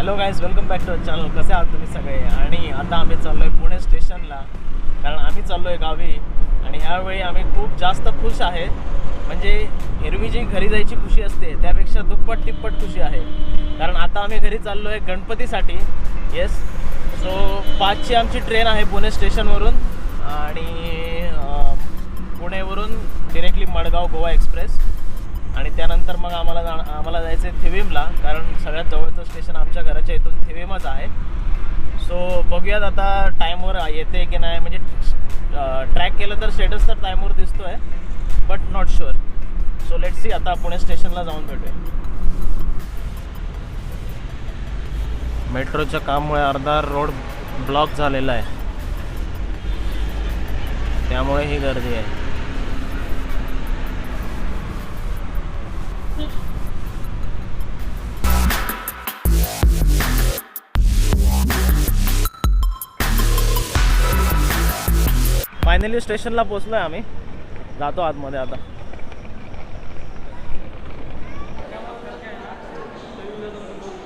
Hello guys, welcome back to channel. कसे आहात तुम्ही सगळे? आणि आता आम्ही चाललो आहे पुणे स्टेशनला, कारण आम्ही चाललो आहे गावी. आणि ह्यावेळी आम्ही खूप जास्त खुश आहे. म्हणजे एरवी जी घरी जायची खुशी असते त्यापेक्षा दुप्पट तिप्पट खुशी आहे, कारण आता आम्ही घरी चाललो आहे गणपतीसाठी. येस, सो 5ची आमची ट्रेन आहे पुणे स्टेशनवरून, आणि पुणेवरून डिरेक्टली मडगाव गोवा एक्सप्रेस. आणि त्यानंतर मग आम्हाला जायचं आहे थिविमला, कारण सगळ्यात जवळचं स्टेशन आमच्या घराच्या इथून थिविमच आहे. सो बघूयात आता टाईमवर येते की नाही. म्हणजे ट्रॅक केलं तर स्टेटस तर टाईमवर दिसतो आहे, but not sure. So let's see, आता पुणे स्टेशनला जाऊन भेटूया. मेट्रोच्या कामामुळे अर्धा रोड ब्लॉक झालेला आहे, त्यामुळे ही गर्दी आहे. फायनली स्टेशनला पोचलो आहे आम्ही. जातो आतमध्ये आता.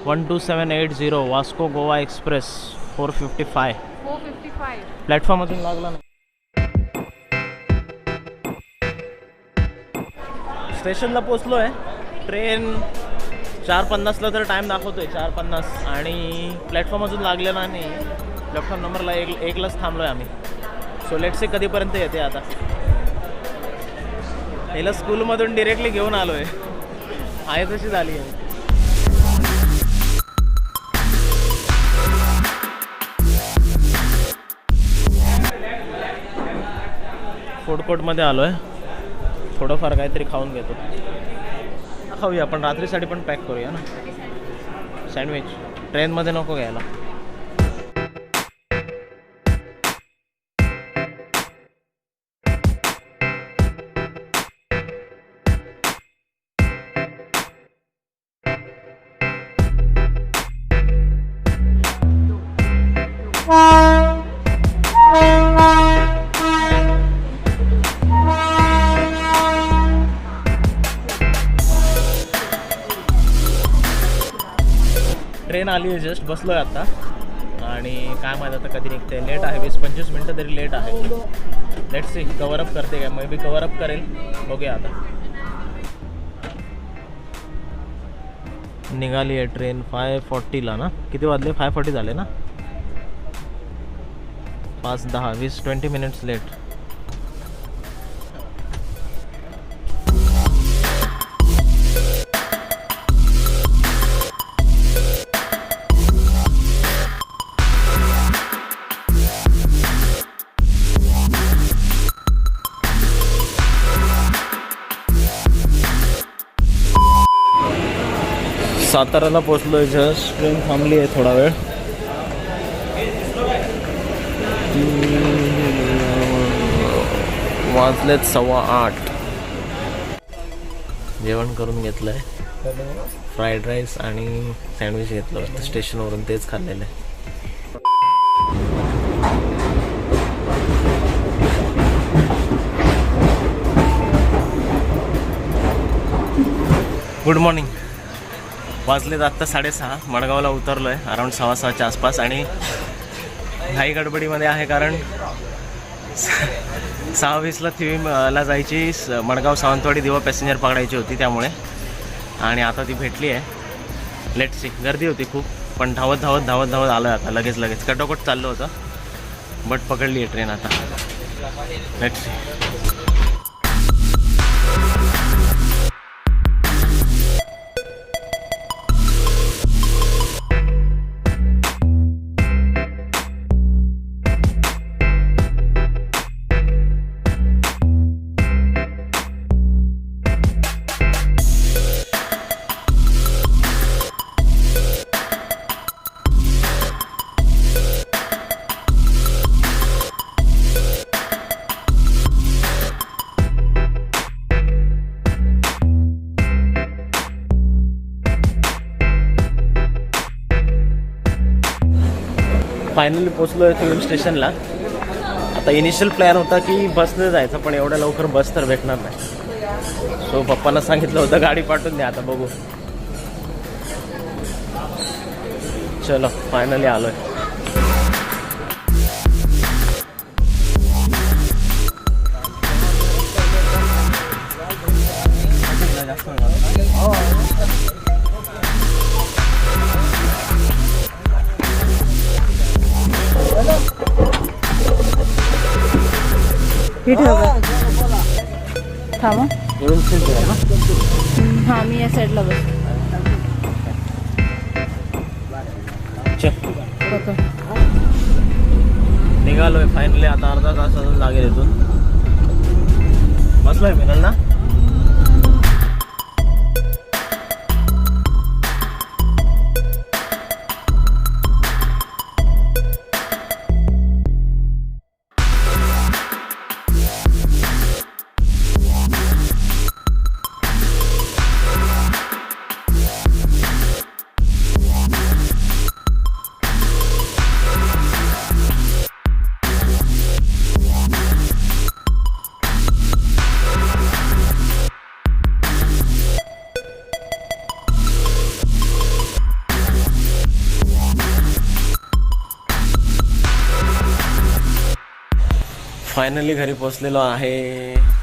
One 2780 Vasco Goa express 455 platform अजून लागला नाही. स्टेशनला पोचलो आहे. ट्रेन 4:50ला तर टाईम दाखवतोय 4:50, आणि प्लॅटफॉर्म अजून लागलेला नाही. प्लॅटफॉर्म नंबरला एकलाच थांबलो आहे आम्ही. सो लेट्स से कधीपर्यंत येते. आता हिला स्कूलमधून डिरेक्टली घेऊन आलो आहे तशी झाली आहे. फूड कोर्टमध्ये आलो आहे. थोडंफार काहीतरी खाऊन घेतो. खाऊया, आपण रात्रीसाठी पण पॅक करूया ना सँडविच. ट्रेनमध्ये नको घ्यायला. ट्रेन आली आहे, जस्ट बसलो आहे आता. आणि काय माहीत आता कधी निघते. लेट आहे, 20-25 मिनटं तरी लेट आहे. लेट्स सी, कव्हरअप करते काय. मे बी कव्हरअप करेल, बघूया आता. निघाली आहे ट्रेन 5:40ला ना. किती वाजले? 5:40 झाले ना. 5:10, 20 मिनिट्स लेट. साताराला पोचलो आहे जस्ट. ट्रेन थांबली आहे थोडा वेळ. वाजलेत 8:15. जेवण करून घेतलं आहे. फ्राईड राईस आणि सँडविच घेतलं होतं स्टेशनवरून, तेच खाल्लेलं आहे. Good morning. वाजलेत आत्ता 6:30. मडगावला उतरलो आहे अराऊंड 6:15च्या आसपास. आणि घाई गडबडीमध्ये आहे, कारण 6:20ला थिविमला जायची मडगाव सावंतवाडी दिवा पॅसेंजर पकडायची होती, त्यामुळे. आणि आता ती भेटली आहे. Let's see. गर्दी होती खूप, पण धावत आलो आहे आता. लगेच कटोकट चाललं होतं, बट पकडली आहे ट्रेन आता. Let's see. फायनली पोचलो आहे थिविम स्टेशनला. आता इनिशियल प्लॅन होता की बसने जायचं, पण एवढ्या लवकर बस तर भेटणार नाही. सो पप्पांना सांगितलं होतं गाडी पाठवून द्या. आता बघू. चलो फायनली आलोय. थांबा. हां मी या साईडला बस. निघालोय फायनली. आता अर्धा तास अजून लागेल इथून. बसलोय मिळेल ना. फायनली घरी पोचलेलो आहे.